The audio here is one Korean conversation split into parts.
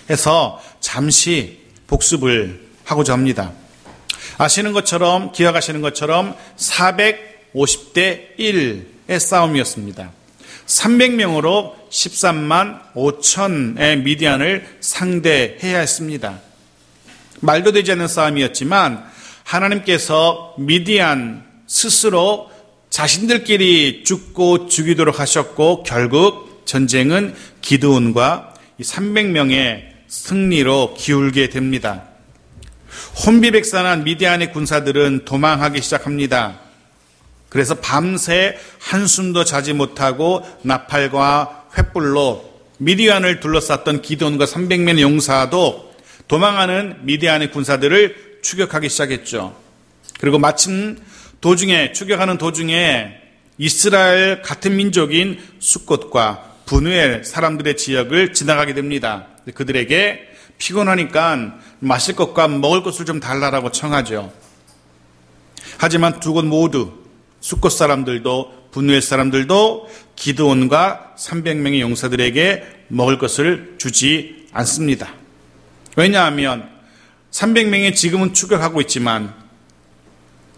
해서 잠시 복습을 하고자 합니다. 아시는 것처럼, 기억하시는 것처럼 450대 1의 싸움이었습니다. 300명으로 13만 5천의 미디안을 상대해야 했습니다. 말도 되지 않는 싸움이었지만 하나님께서 미디안 스스로 자신들끼리 죽고 죽이도록 하셨고, 결국 전쟁은 기드온과 300명의 승리로 기울게 됩니다. 혼비백산한 미디안의 군사들은 도망하기 시작합니다. 그래서 밤새 한숨도 자지 못하고 나팔과 횃불로 미디안을 둘러쌌던 기드온과 300명의 용사도 도망하는 미디안의 군사들을 추격하기 시작했죠. 그리고 마침 추격하는 도중에 이스라엘 같은 민족인 숫곳과 분우엘 사람들의 지역을 지나가게 됩니다. 그들에게 피곤하니까 마실 것과 먹을 것을 좀 달라라고 청하죠. 하지만 두 곳 모두 숫곳 사람들도 분우엘 사람들도 기드온과 300명의 용사들에게 먹을 것을 주지 않습니다. 왜냐하면 300명이 지금은 추격하고 있지만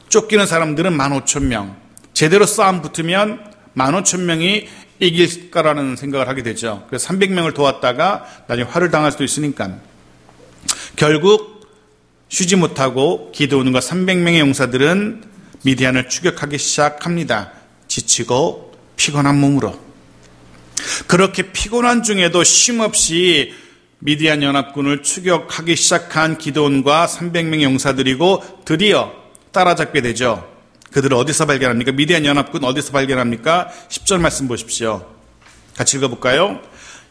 쫓기는 사람들은 15,000명, 제대로 싸움 붙으면 15,000명이 이길 거라는 생각을 하게 되죠. 그래서 300명을 도왔다가 나중에 화를 당할 수도 있으니까 결국 쉬지 못하고 기드온과 300명의 용사들은 미디안을 추격하기 시작합니다. 지치고 피곤한 몸으로. 그렇게 피곤한 중에도 쉼없이 미디안 연합군을 추격하기 시작한 기드온과 300명의 용사들이고 드디어 따라잡게 되죠. 그들을 어디서 발견합니까? 미디안 연합군 어디서 발견합니까? 10절 말씀 보십시오. 같이 읽어볼까요?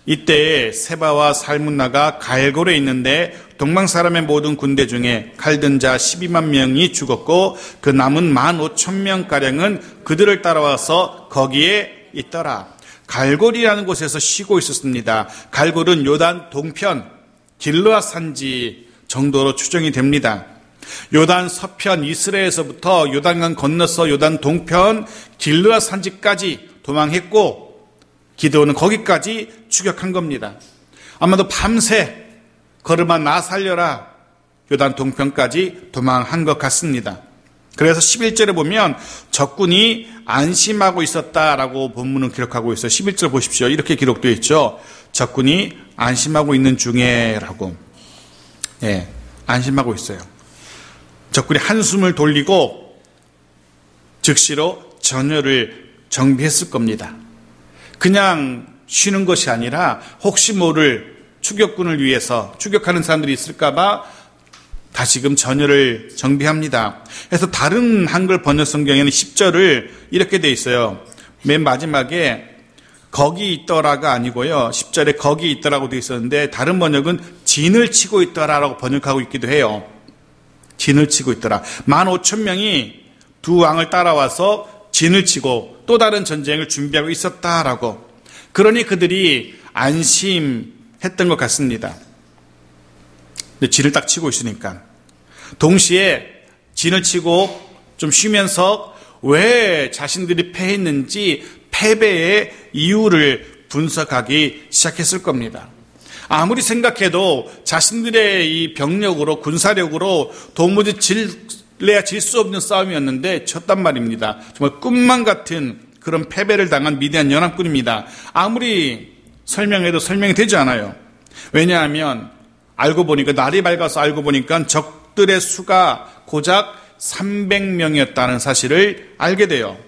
이때 세바와 살문나가 갈골에 있는데 동방 사람의 모든 군대 중에 칼든 자 12만 명이 죽었고 그 남은 15,000명가량은 그들을 따라와서 거기에 있더라. 갈골이라는 곳에서 쉬고 있었습니다. 갈골은 요단 동편 길르앗 산지 정도로 추정이 됩니다. 요단 서편 이스라엘에서부터 요단강 건너서 요단 동편 길르앗 산지까지 도망했고 기드온은 거기까지 추격한 겁니다. 아마도 밤새 걸음아 나 살려라 요단 동편까지 도망한 것 같습니다. 그래서 11절에 보면 적군이 안심하고 있었다라고 본문은 기록하고 있어요. 11절 보십시오. 이렇게 기록되어 있죠. 적군이 안심하고 있는 중에라고. 안심하고 있어요. 적군이 한숨을 돌리고 즉시로 전열을 정비했을 겁니다. 그냥 쉬는 것이 아니라 혹시 모를 추격군을 위해서 추격하는 사람들이 있을까 봐 다시금 전열을 정비합니다. 그래서 다른 한글 번역 성경에는 10절을 이렇게 돼 있어요. 맨 마지막에 거기 있더라가 아니고요. 10절에 거기 있더라고 돼 있었는데 다른 번역은 진을 치고 있더라라고 번역하고 있기도 해요. 진을 치고 있더라. 15,000명이 두 왕을 따라와서 진을 치고 또 다른 전쟁을 준비하고 있었다라고. 그러니 그들이 안심했던 것 같습니다. 근데 진을 딱 치고 있으니까. 동시에 진을 치고 좀 쉬면서 왜 자신들이 패했는지 패배의 이유를 분석하기 시작했을 겁니다. 아무리 생각해도 자신들의 이 병력으로 군사력으로 도무지 질래야 질 수 없는 싸움이었는데 졌단 말입니다. 정말 꿈만 같은 그런 패배를 당한 미디안 연합군입니다. 아무리 설명해도 설명이 되지 않아요. 왜냐하면 알고 보니까 날이 밝아서 알고 보니까 적들의 수가 고작 300명이었다는 사실을 알게 돼요.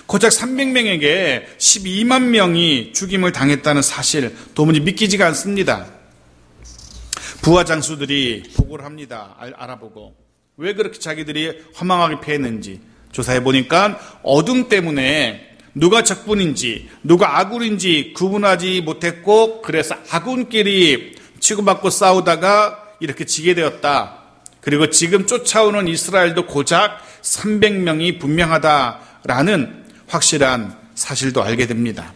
고작 300명에게 12만 명이 죽임을 당했다는 사실 도무지 믿기지가 않습니다. 부하 장수들이 보고를 합니다. 알아보고 왜 그렇게 자기들이 허망하게 패했는지 조사해 보니까 어둠 때문에 누가 적군인지 누가 아군인지 구분하지 못했고 그래서 아군끼리 치고받고 싸우다가 이렇게 지게 되었다. 그리고 지금 쫓아오는 이스라엘도 고작 300명이 분명하다라는 확실한 사실도 알게 됩니다.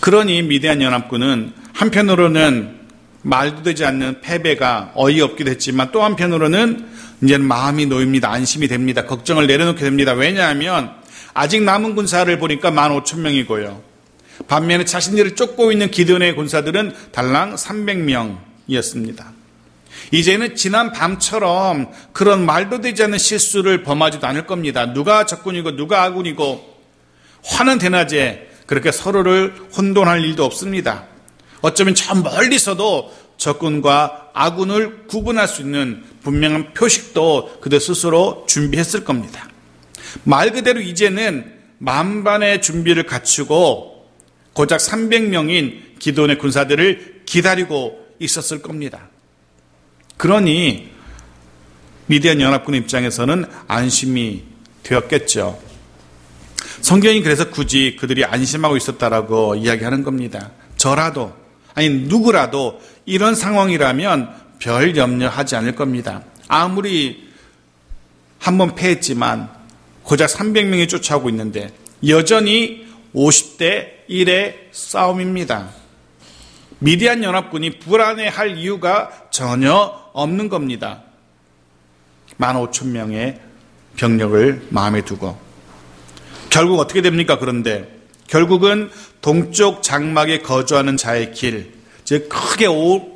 그러니 미디안 연합군은 한편으로는 말도 되지 않는 패배가 어이없기도 했지만 또 한편으로는 이제는 마음이 놓입니다. 안심이 됩니다. 걱정을 내려놓게 됩니다. 왜냐하면 아직 남은 군사를 보니까 15,000명이고요. 반면에 자신들을 쫓고 있는 기드온의 군사들은 달랑 300명이었습니다. 이제는 지난 밤처럼 그런 말도 되지 않는 실수를 범하지도 않을 겁니다. 누가 적군이고 누가 아군이고 화는 대낮에 그렇게 서로를 혼돈할 일도 없습니다. 어쩌면 저 멀리서도 적군과 아군을 구분할 수 있는 분명한 표식도 그들 스스로 준비했을 겁니다. 말 그대로 이제는 만반의 준비를 갖추고 고작 300명인 기드온의 군사들을 기다리고 있었을 겁니다. 그러니 미디안 연합군의 입장에서는 안심이 되었겠죠. 성경이 그래서 굳이 그들이 안심하고 있었다라고 이야기하는 겁니다. 저라도 아니 누구라도 이런 상황이라면 별 염려하지 않을 겁니다. 아무리 한번 패했지만 고작 300명이 쫓아오고 있는데 여전히 50대 1의 싸움입니다. 미디안 연합군이 불안해할 이유가 전혀 없는 겁니다. 15,000명의 병력을 마음에 두고 결국 어떻게 됩니까? 그런데 결국은 동쪽 장막에 거주하는 자의 길, 즉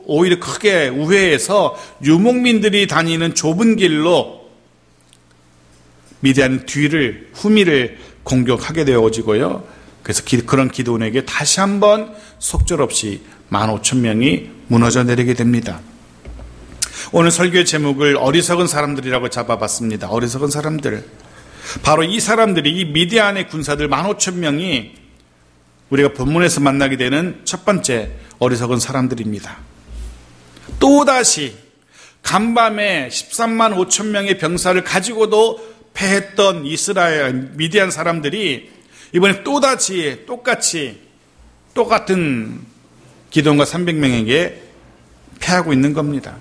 오히려 크게 우회해서 유목민들이 다니는 좁은 길로 미디안 후미를 공격하게 되어지고요. 그래서 그런 기드온에게 다시 한번 속절없이 15,000명이 무너져 내리게 됩니다. 오늘 설교의 제목을 어리석은 사람들이라고 잡아봤습니다. 어리석은 사람들. 바로 이 사람들이 이 미디안의 군사들 15,000명이 우리가 본문에서 만나게 되는 첫 번째 어리석은 사람들입니다. 또다시 간밤에 13만 5천 명의 병사를 가지고도 패했던 미디안 사람들이 이번에 또다시 똑같은 기드온과 300명에게 패하고 있는 겁니다.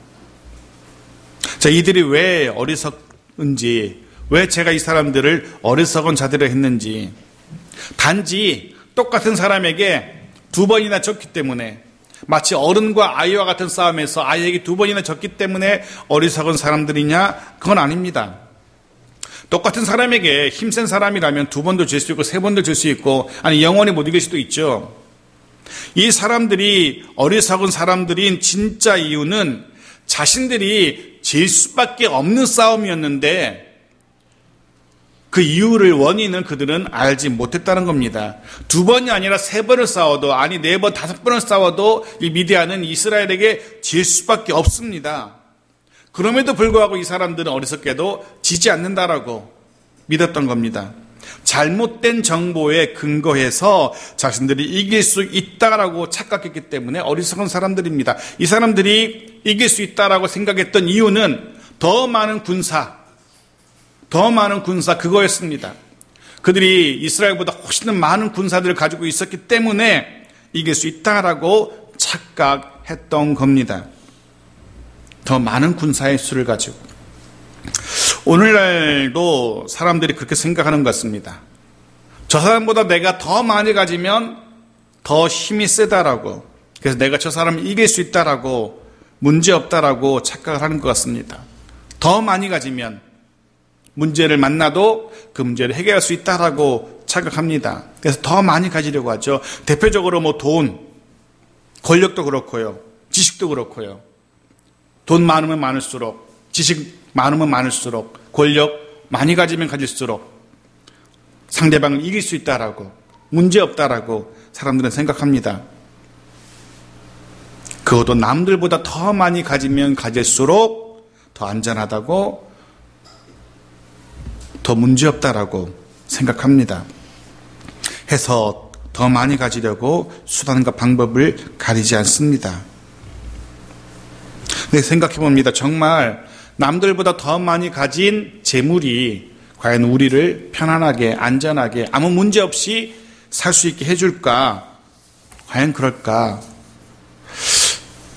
자, 이들이 왜 어리석은지, 왜 제가 이 사람들을 어리석은 자들을 했는지, 단지 똑같은 사람에게 2번이나 졌기 때문에, 마치 어른과 아이와 같은 싸움에서 아이에게 2번이나 졌기 때문에 어리석은 사람들이냐? 그건 아닙니다. 똑같은 사람에게 힘센 사람이라면 2번도 질 수 있고 3번도 질 수 있고, 아니 영원히 못 이길 수도 있죠. 이 사람들이 어리석은 사람들인 진짜 이유는 자신들이 질 수밖에 없는 싸움이었는데 그 이유를, 원인을 그들은 알지 못했다는 겁니다. 2번이 아니라 3번을 싸워도, 아니 4번, 5번을 싸워도 이 미디안은 이스라엘에게 질 수밖에 없습니다. 그럼에도 불구하고 이 사람들은 어리석게도 지지 않는다라고 믿었던 겁니다. 잘못된 정보에 근거해서 자신들이 이길 수 있다라고 착각했기 때문에 어리석은 사람들입니다. 이 사람들이 이길 수 있다라고 생각했던 이유는 더 많은 군사 그거였습니다. 그들이 이스라엘보다 훨씬 많은 군사들을 가지고 있었기 때문에 이길 수 있다라고 착각했던 겁니다. 더 많은 군사의 수를 가지고. 오늘날도 사람들이 그렇게 생각하는 것 같습니다. 저 사람보다 내가 더 많이 가지면 더 힘이 세다라고, 그래서 내가 저 사람을 이길 수 있다라고, 문제없다라고 착각을 하는 것 같습니다. 더 많이 가지면 문제를 만나도 그 문제를 해결할 수 있다라고 착각합니다. 그래서 더 많이 가지려고 하죠. 대표적으로 돈, 권력도 그렇고요, 지식도 그렇고요. 돈 많으면 많을수록, 지식 많으면 많을수록, 권력 많이 가지면 가질수록 상대방을 이길 수 있다라고, 문제없다라고 사람들은 생각합니다. 그것도 남들보다 더 많이 가지면 가질수록 더 안전하다고, 더 문제없다라고 생각합니다. 해서 더 많이 가지려고 수단과 방법을 가리지 않습니다. 네, 생각해 봅니다. 정말 남들보다 더 많이 가진 재물이 과연 우리를 편안하게, 안전하게, 아무 문제 없이 살 수 있게 해줄까? 과연 그럴까?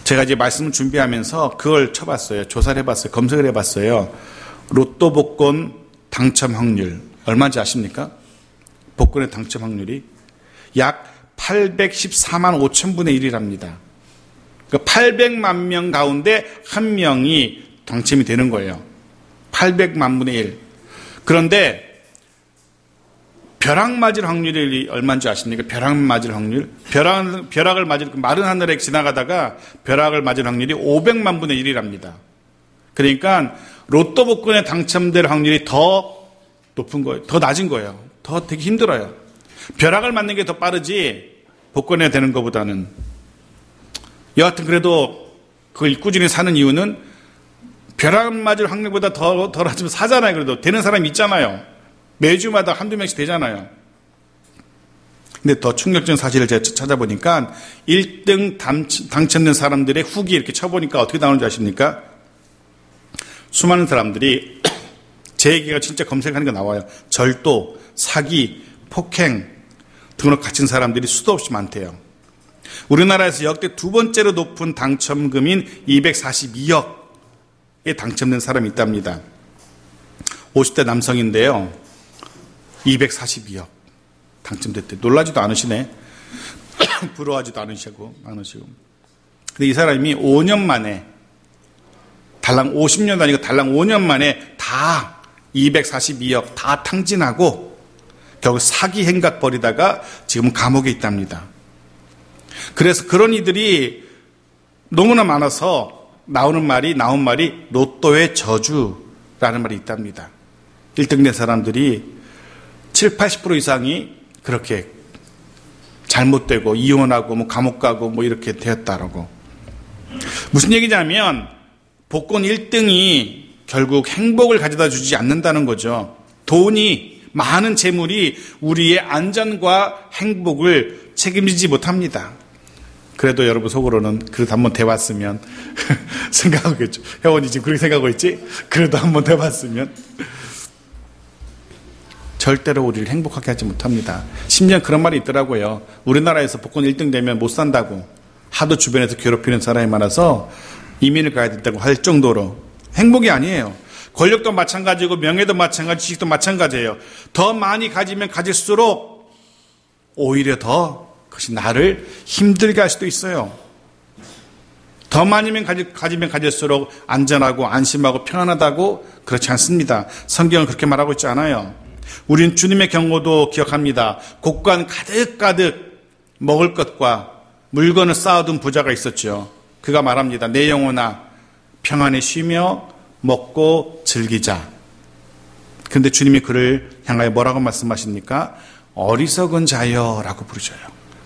제가 이제 말씀을 준비하면서 그걸 쳐봤어요. 조사를 해봤어요. 검색을 해봤어요. 로또 복권 당첨 확률 얼마인지 아십니까? 복권의 당첨 확률이 약 814만 5천분의 1이랍니다. 그러니까 800만 명 가운데 한 명이 당첨이 되는 거예요. 800만 분의 1. 그런데 벼락 맞을 확률이 얼마인 줄 아십니까? 벼락 맞을 확률? 벼락을 맞을, 마른 하늘에 지나가다가 벼락을 맞을 확률이 500만 분의 1이랍니다. 그러니까 로또 복권에 당첨될 확률이 더 높은 거예요. 더 낮은 거예요. 더 되게 힘들어요. 벼락을 맞는 게 더 빠르지 복권에 되는 것보다는. 여하튼 그래도 그걸 꾸준히 사는 이유는 벼락 맞을 확률보다 덜하지만 사잖아요. 그래도 되는 사람이 있잖아요. 매주마다 한두 명씩 되잖아요. 근데 더 충격적인 사실을 제가 찾아보니까 1등 당첨된 사람들의 후기 이렇게 쳐보니까 어떻게 나오는지 아십니까? 수많은 사람들이 제 얘기가 진짜 검색하는 게 나와요. 절도, 사기, 폭행 등으로 갇힌 사람들이 수도 없이 많대요. 우리나라에서 역대 두 번째로 높은 당첨금인 242억에 당첨된 사람이 있답니다. 50대 남성인데요. 242억 당첨됐대. 놀라지도 않으시네. 부러워하지도 않으시고. 근데 이 사람이 5년 만에, 달랑 50년도 아니고 달랑 5년 만에 다 242억 다 탕진하고 결국 사기 행각 벌이다가 지금 감옥에 있답니다. 그래서 그런 이들이 너무나 많아서 나온 말이 로또의 저주라는 말이 있답니다. 1등 된 사람들이 7, 80% 이상이 그렇게 잘못되고 이혼하고 뭐 감옥 가고 뭐 이렇게 되었다라고. 무슨 얘기냐면 복권 1등이 결국 행복을 가져다 주지 않는다는 거죠. 돈이, 많은 재물이 우리의 안전과 행복을 책임지지 못합니다. 그래도 여러분 속으로는 그래도 한번 돼봤으면 생각하겠죠. 혜원이 지금 그렇게 생각하고 있지? 그래도 한번 돼봤으면. 절대로 우리를 행복하게 하지 못합니다. 심지어 그런 말이 있더라고요. 우리나라에서 복권 1등 되면 못 산다고. 하도 주변에서 괴롭히는 사람이 많아서 이민을 가야 된다고 할 정도로 행복이 아니에요. 권력도 마찬가지고 명예도 마찬가지, 지식도 마찬가지예요. 더 많이 가지면 가질수록 오히려 더 그것이 나를 힘들게 할 수도 있어요. 더 많이면 가지면 가질수록 안전하고 안심하고 평안하다고 그렇지 않습니다. 성경은 그렇게 말하고 있지 않아요. 우린 주님의 경고도 기억합니다. 곳간 가득가득 먹을 것과 물건을 쌓아둔 부자가 있었죠. 그가 말합니다. 내 영혼아 평안히 쉬며 먹고 즐기자. 그런데 주님이 그를 향하여 뭐라고 말씀하십니까? 어리석은 자여 라고 부르셔요.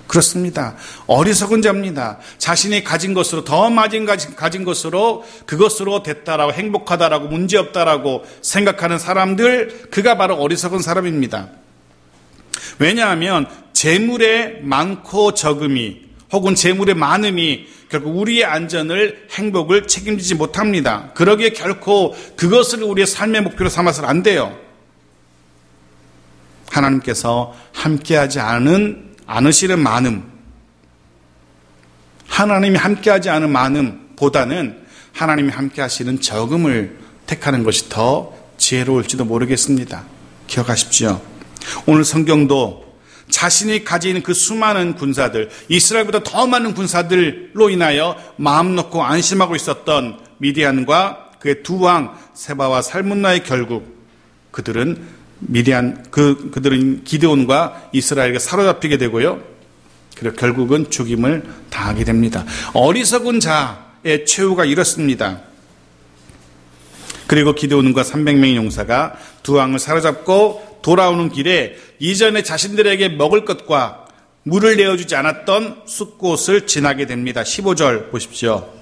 그렇습니다. 어리석은 자입니다. 자신이 가진 것으로 더 많이 가진 것으로 그것으로 됐다라고 행복하다라고 문제없다라고 생각하는 사람들, 그가 바로 어리석은 사람입니다. 왜냐하면 재물의 많고 적음이 혹은 재물의 많음이 결국 우리의 안전을, 행복을 책임지지 못합니다. 그러기에 결코 그것을 우리의 삶의 목표로 삼아서는 안 돼요. 하나님께서 함께하지 않으시는 많음, 하나님이 함께하지 않은 많음보다는 하나님이 함께하시는 적음을 택하는 것이 더 지혜로울지도 모르겠습니다. 기억하십시오. 오늘 성경도 자신이 가진 그 수많은 군사들, 이스라엘보다 더 많은 군사들로 인하여 마음 놓고 안심하고 있었던 미디안과 그의 두 왕 세바와 살문나의 결국 그들은 기드온과 이스라엘에게 사로잡히게 되고요. 그리고 결국은 죽임을 당하게 됩니다. 어리석은 자의 최후가 이렇습니다. 그리고 기드온과 300명의 용사가 두 왕을 사로잡고 돌아오는 길에 이전에 자신들에게 먹을 것과 물을 내어주지 않았던 숫곳을 지나게 됩니다. 15절 보십시오.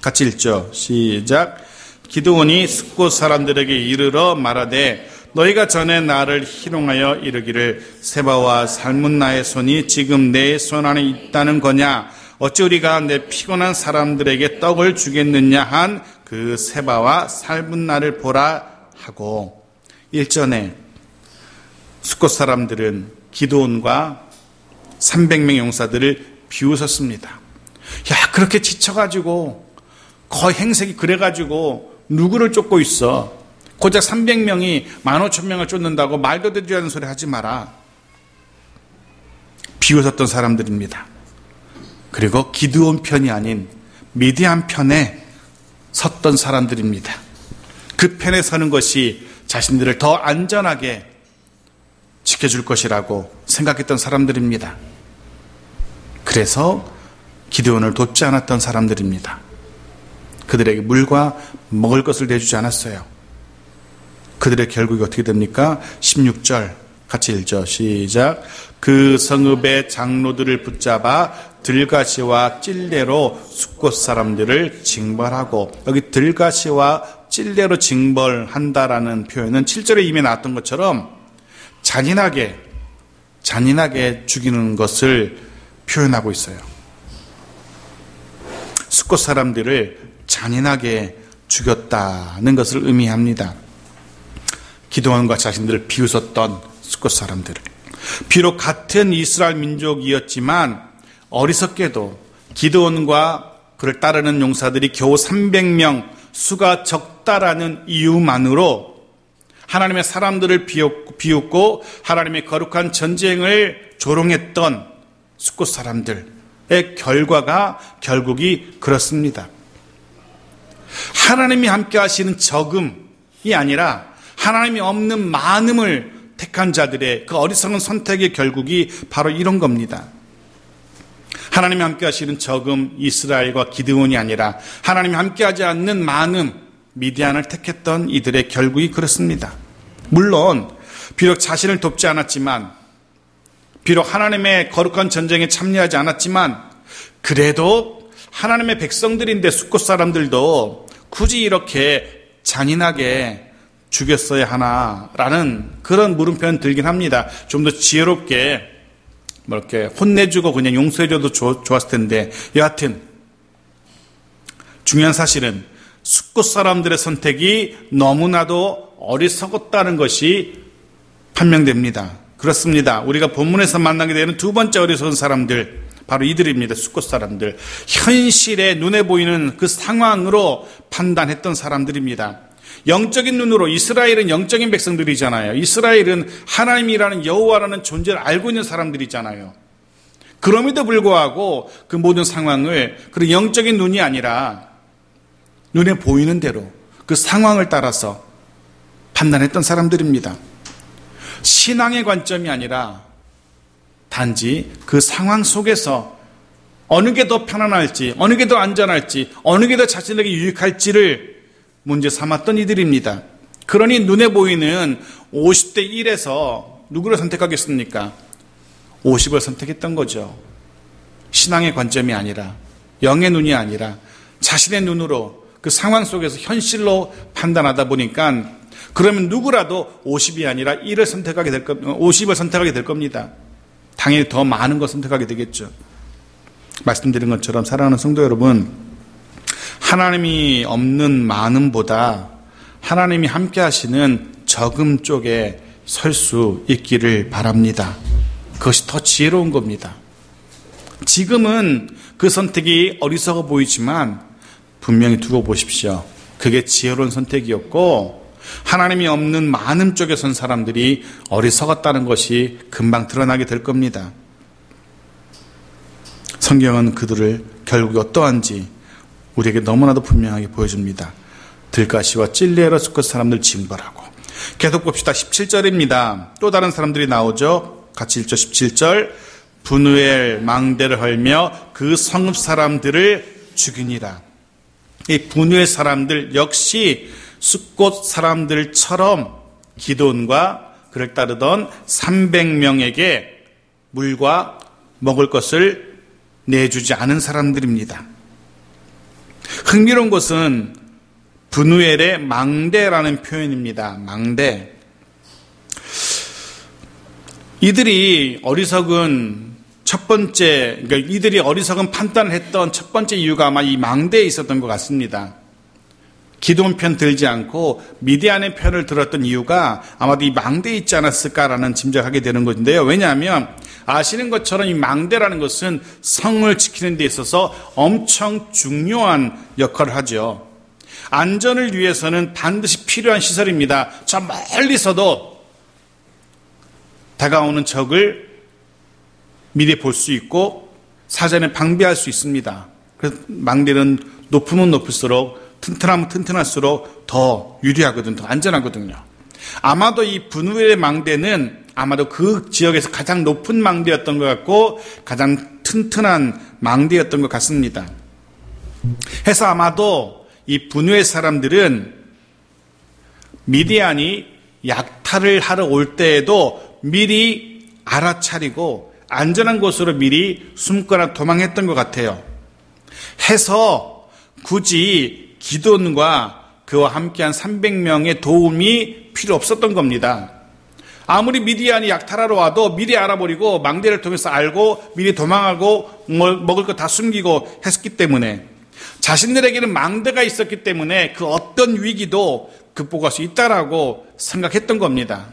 같이 읽죠. 시작. 기드온이 숫곳 사람들에게 이르러 말하되 너희가 전에 나를 희롱하여 이르기를 세바와 살문나의 손이 지금 내 손 안에 있다는 거냐? 어찌 우리가 내 피곤한 사람들에게 떡을 주겠느냐 한 그 세바와 살문나를 보라 하고. 일전에 숫곳 사람들은 기드온과 300명 용사들을 비웃었습니다. 야, 그렇게 지쳐가지고 거의 행색이 그래가지고 누구를 쫓고 있어? 고작 300명이 15,000명을 쫓는다고 말도 되지 않는 소리 하지 마라. 비웃었던 사람들입니다. 그리고 기드온 편이 아닌 미디안 편에 섰던 사람들입니다. 그 편에 서는 것이 자신들을 더 안전하게 지켜줄 것이라고 생각했던 사람들입니다. 그래서 기드온을 돕지 않았던 사람들입니다. 그들에게 물과 먹을 것을 내주지 않았어요. 그들의 결국이 어떻게 됩니까? 16절 같이 읽죠. 시작. 그 성읍의 장로들을 붙잡아 들가시와 찔레로 숫곳 사람들을 징벌하고, 여기 들가시와 찔레로 징벌한다라는 표현은 7절에 이미 나왔던 것처럼 잔인하게 죽이는 것을 표현하고 있어요. 숫곳 사람들을 잔인하게 죽였다는 것을 의미합니다. 기드온과 자신들을 비웃었던 숫곳 사람들을. 비록 같은 이스라엘 민족이었지만 어리석게도 기드온과 그를 따르는 용사들이 겨우 300명, 수가 적다라는 이유만으로 하나님의 사람들을 비웃고 하나님의 거룩한 전쟁을 조롱했던 숫곳 사람들의 결과가 결국이 그렇습니다. 하나님이 함께 하시는 적음이 아니라 하나님이 없는 많음을 택한 자들의 그 어리석은 선택의 결국이 바로 이런 겁니다. 하나님이 함께 하시는 적음 이스라엘과 기드온이 아니라 하나님이 함께하지 않는 많음 미디안을 택했던 이들의 결국이 그렇습니다. 물론 비록 자신을 돕지 않았지만, 비록 하나님의 거룩한 전쟁에 참여하지 않았지만, 그래도 하나님의 백성들인데 숫곳 사람들도 굳이 이렇게 잔인하게 죽였어야 하나라는 그런 물음표는 들긴 합니다. 좀 더 지혜롭게 이렇게 혼내주고 그냥 용서해줘도 좋았을 텐데, 여하튼 중요한 사실은 숫곳 사람들의 선택이 너무나도 어리석었다는 것이 판명됩니다. 그렇습니다. 우리가 본문에서 만나게 되는 두 번째 어리석은 사람들, 바로 이들입니다. 숫곳 사람들. 현실에 눈에 보이는 그 상황으로 판단했던 사람들입니다. 영적인 눈으로, 이스라엘은 영적인 백성들이잖아요. 이스라엘은 하나님이라는 여호와라는 존재를 알고 있는 사람들이잖아요. 그럼에도 불구하고 그 모든 상황을 그런 영적인 눈이 아니라 눈에 보이는 대로 그 상황을 따라서 판단했던 사람들입니다. 신앙의 관점이 아니라 단지 그 상황 속에서 어느 게 더 편안할지, 어느 게 더 안전할지, 어느 게 더 자신에게 유익할지를 문제 삼았던 이들입니다. 그러니 눈에 보이는 50대 1에서 누구를 선택하겠습니까? 50을 선택했던 거죠. 신앙의 관점이 아니라, 영의 눈이 아니라 자신의 눈으로 그 상황 속에서 현실로 판단하다 보니까, 그러면 누구라도 50이 아니라 1을 선택하게 될 겁니다. 50을 선택하게 될 겁니다. 당연히 더 많은 걸 선택하게 되겠죠. 말씀드린 것처럼 사랑하는 성도 여러분, 하나님이 없는 많음보다 하나님이 함께 하시는 적음 쪽에 설 수 있기를 바랍니다. 그것이 더 지혜로운 겁니다. 지금은 그 선택이 어리석어 보이지만 분명히 두고 보십시오. 그게 지혜로운 선택이었고, 하나님이 없는 많음 쪽에 선 사람들이 어리석었다는 것이 금방 드러나게 될 겁니다. 성경은 그들을 결국 어떠한지 우리에게 너무나도 분명하게 보여줍니다. 들가시와 찔레로 숫곳 사람들 징벌하고. 계속 봅시다. 17절입니다. 또 다른 사람들이 나오죠. 같이 읽죠. 17절. 분우엘 망대를 헐며 그 성읍 사람들을 죽이니라. 이 분우엘 사람들 역시 숫곳 사람들처럼 기드온과 그를 따르던 300명에게 물과 먹을 것을 내주지 않은 사람들입니다. 흥미로운 것은 분우엘의 망대라는 표현입니다. 망대. 이들이 어리석은 이들이 어리석은 판단을 했던 첫 번째 이유가 아마 이 망대에 있었던 것 같습니다. 기드온 편 들지 않고 미디안의 편을 들었던 이유가 아마도 이 망대에 있지 않았을까라는 짐작하게 되는 것인데요. 왜냐하면 아시는 것처럼 이 망대라는 것은 성을 지키는 데 있어서 엄청 중요한 역할을 하죠. 안전을 위해서는 반드시 필요한 시설입니다. 저 멀리서도 다가오는 적을 미리 볼 수 있고 사전에 방비할 수 있습니다. 그래서 망대는 높으면 높을수록, 튼튼하면 튼튼할수록 더 유리하거든요. 더 안전하거든요. 아마도 이 분우엘의 망대는 아마도 그 지역에서 가장 높은 망대였던 것 같고 가장 튼튼한 망대였던 것 같습니다. 해서 아마도 이 분우의 사람들은 미디안이 약탈을 하러 올 때에도 미리 알아차리고 안전한 곳으로 미리 숨거나 도망했던 것 같아요. 해서 굳이 기드온과 그와 함께한 300명의 도움이 필요 없었던 겁니다. 아무리 미디안이 약탈하러 와도 미리 알아버리고 망대를 통해서 알고 미리 도망하고 먹을 거 다 숨기고 했기 때문에 자신들에게는 망대가 있었기 때문에 그 어떤 위기도 극복할 수 있다라고 생각했던 겁니다.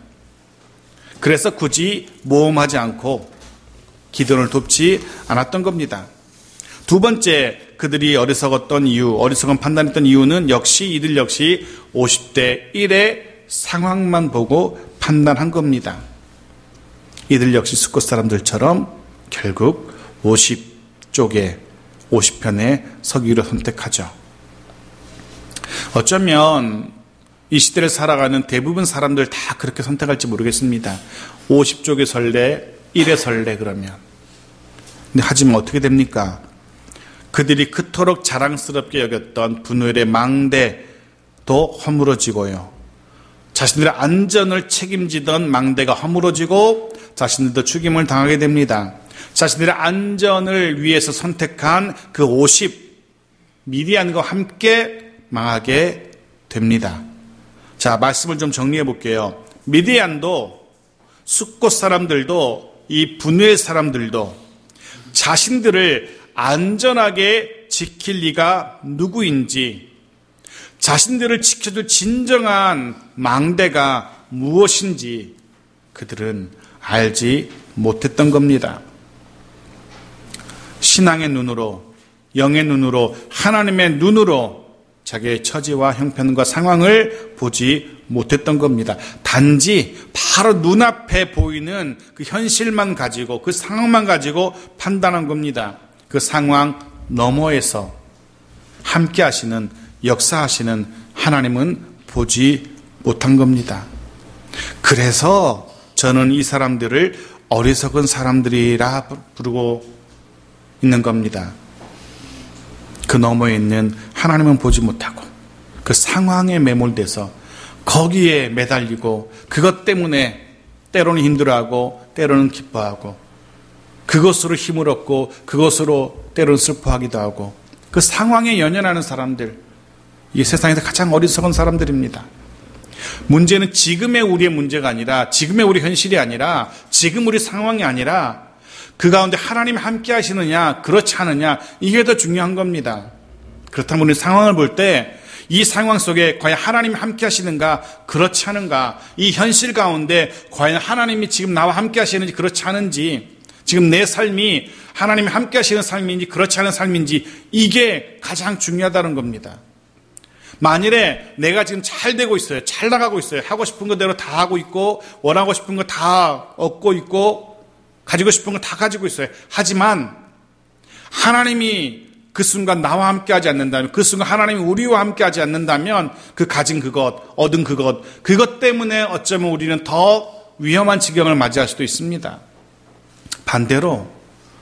그래서 굳이 모험하지 않고 기드온을 돕지 않았던 겁니다. 두 번째, 그들이 어리석은 판단했던 이유는 이들 역시 50대 1의 상황만 보고 판단한 겁니다. 이들 역시 숫곳 사람들처럼 결국 50편에 서기로 선택하죠. 어쩌면 이 시대를 살아가는 대부분 사람들 다 그렇게 선택할지 모르겠습니다. 50쪽에 설래, 1에 설래 그러면. 근데 하지만 어떻게 됩니까? 그들이 그토록 자랑스럽게 여겼던 분우엘의 망대도 허물어지고요. 자신들의 안전을 책임지던 망대가 허물어지고 자신들도 죽임을 당하게 됩니다. 자신들의 안전을 위해서 선택한 그 50 미디안과 함께 망하게 됩니다. 자, 말씀을 좀 정리해 볼게요. 미디안도 숫곳 사람들도 이 분우의 사람들도 자신들을 안전하게 지킬 리가 누구인지, 자신들을 지켜줄 진정한 망대가 무엇인지 그들은 알지 못했던 겁니다. 신앙의 눈으로, 영의 눈으로, 하나님의 눈으로 자기의 처지와 형편과 상황을 보지 못했던 겁니다. 단지 바로 눈앞에 보이는 그 현실만 가지고, 그 상황만 가지고 판단한 겁니다. 그 상황 너머에서 함께 하시는, 역사하시는 하나님은 보지 못한 겁니다. 그래서 저는 이 사람들을 어리석은 사람들이라 부르고 있는 겁니다. 그 너머에 있는 하나님은 보지 못하고 그 상황에 매몰돼서 거기에 매달리고 그것 때문에 때로는 힘들어하고 때로는 기뻐하고 그것으로 힘을 얻고 그것으로 때로는 슬퍼하기도 하고 그 상황에 연연하는 사람들, 이 세상에서 가장 어리석은 사람들입니다. 문제는 지금의 우리의 문제가 아니라, 지금의 우리 현실이 아니라, 지금 우리 상황이 아니라 그 가운데 하나님이 함께 하시느냐 그렇지 않느냐, 이게 더 중요한 겁니다. 그렇다면 우리 상황을 볼 때 이 상황 속에 과연 하나님이 함께 하시는가 그렇지 않은가, 이 현실 가운데 과연 하나님이 지금 나와 함께 하시는지 그렇지 않은지, 지금 내 삶이 하나님이 함께 하시는 삶인지 그렇지 않은 삶인지, 이게 가장 중요하다는 겁니다. 만일에 내가 지금 잘 되고 있어요, 잘 나가고 있어요, 하고 싶은 것대로 다 하고 있고 원하고 싶은 거 다 얻고 있고 가지고 싶은 거 다 가지고 있어요. 하지만 하나님이 그 순간 나와 함께 하지 않는다면, 그 순간 하나님이 우리와 함께 하지 않는다면 그 가진 그것, 얻은 그것 때문에 어쩌면 우리는 더 위험한 지경을 맞이할 수도 있습니다. 반대로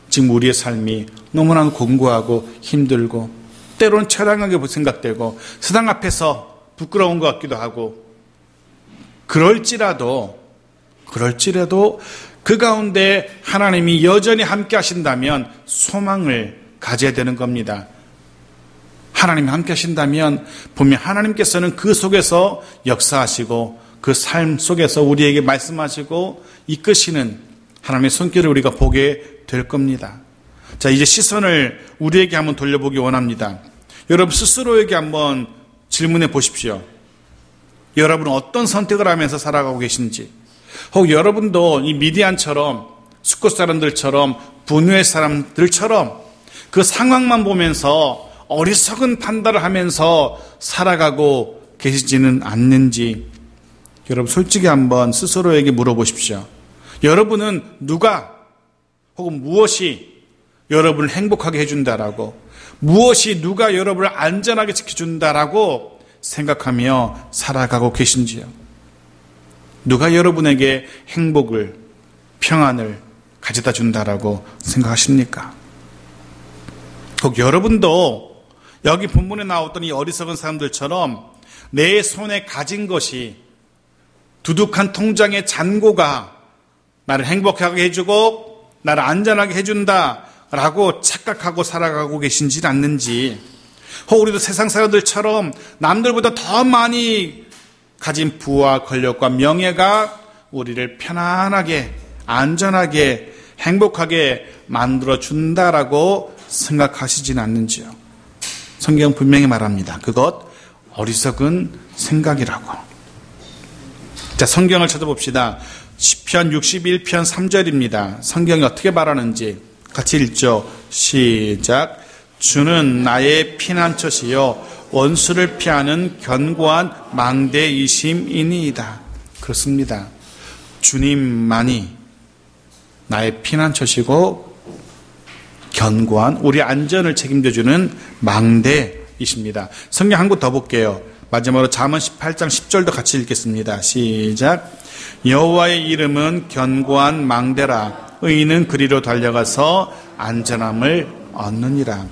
지금 우리의 삶이 너무나 공고하고 힘들고 때로는 처량하게 생각되고 세상 앞에서 부끄러운 것 같기도 하고, 그럴지라도 그 가운데 하나님이 여전히 함께 하신다면 소망을 가져야 되는 겁니다. 하나님이 함께 하신다면 분명 하나님께서는 그 속에서 역사하시고 그 삶 속에서 우리에게 말씀하시고 이끄시는 하나님의 손길을 우리가 보게 될 겁니다. 자, 이제 시선을 우리에게 한번 돌려보기 원합니다. 여러분 스스로에게 한번 질문해 보십시오. 여러분은 어떤 선택을 하면서 살아가고 계신지, 혹 여러분도 이 미디안처럼, 숫곳 사람들처럼, 분우의 사람들처럼 그 상황만 보면서 어리석은 판단을 하면서 살아가고 계시지는 않는지, 여러분 솔직히 한번 스스로에게 물어보십시오. 여러분은 누가 혹은 무엇이 여러분을 행복하게 해준다라고, 무엇이 누가 여러분을 안전하게 지켜준다라고 생각하며 살아가고 계신지요. 누가 여러분에게 행복을, 평안을 가져다 준다라고 생각하십니까? 꼭 여러분도 여기 본문에 나왔던 이 어리석은 사람들처럼 내 손에 가진 것이 두둑한 통장의 잔고가 나를 행복하게 해주고 나를 안전하게 해준다라고 착각하고 살아가고 계신지 않는지, 혹 우리도 세상 사람들처럼 남들보다 더 많이 가진 부와 권력과 명예가 우리를 편안하게, 안전하게, 행복하게 만들어준다라고 생각하시진 않는지요. 성경은 분명히 말합니다. 그것 어리석은 생각이라고. 자, 성경을 찾아봅시다. 시편 61편 3절입니다. 성경이 어떻게 말하는지 같이 읽죠. 시작. 주는 나의 피난처시요 원수를 피하는 견고한 망대이심이니이다. 그렇습니다. 주님만이 나의 피난처시고 견고한 우리 안전을 책임져주는 망대이십니다. 성경 한 곳 더 볼게요. 마지막으로 잠언 18장 10절도 같이 읽겠습니다. 시작. 여호와의 이름은 견고한 망대라. 의인은 그리로 달려가서 안전함을 얻느니라.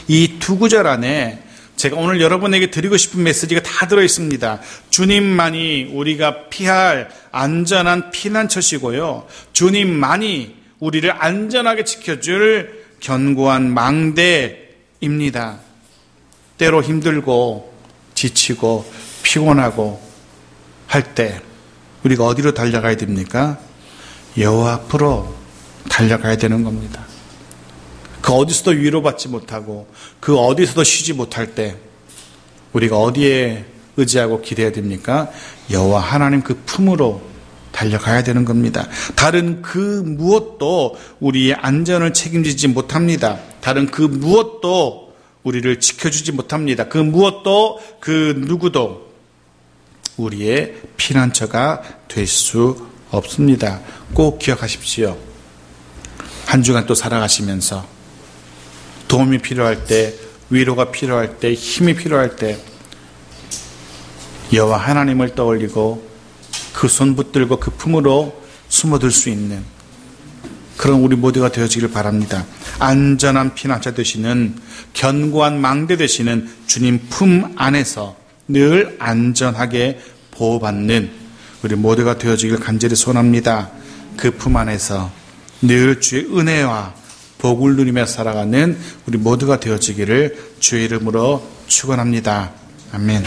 이 두 구절 안에 제가 오늘 여러분에게 드리고 싶은 메시지가 다 들어있습니다. 주님만이 우리가 피할 안전한 피난처시고요. 주님만이 우리를 안전하게 지켜줄 견고한 망대입니다. 때로 힘들고 지치고 피곤하고 할 때 우리가 어디로 달려가야 됩니까? 여호와 앞으로 달려가야 되는 겁니다. 그 어디서도 위로받지 못하고 그 어디서도 쉬지 못할 때 우리가 어디에 의지하고 기대해야 됩니까? 여호와 하나님 그 품으로 달려가야 되는 겁니다. 다른 그 무엇도 우리의 안전을 책임지지 못합니다. 다른 그 무엇도 우리를 지켜주지 못합니다. 그 무엇도 그 누구도 우리의 피난처가 될 수 없습니다. 꼭 기억하십시오. 한 주간 또 살아가시면서 도움이 필요할 때, 위로가 필요할 때, 힘이 필요할 때 여호와 하나님을 떠올리고 그 손 붙들고 그 품으로 숨어들 수 있는 그런 우리 모두가 되어지길 바랍니다. 안전한 피난처 되시는, 견고한 망대 되시는 주님 품 안에서 늘 안전하게 보호받는 우리 모두가 되어지길 간절히 소원합니다. 그 품 안에서 늘 주의 은혜와 복을 누리며 살아가는 우리 모두가 되어지기를 주의 이름으로 축원합니다. 아멘.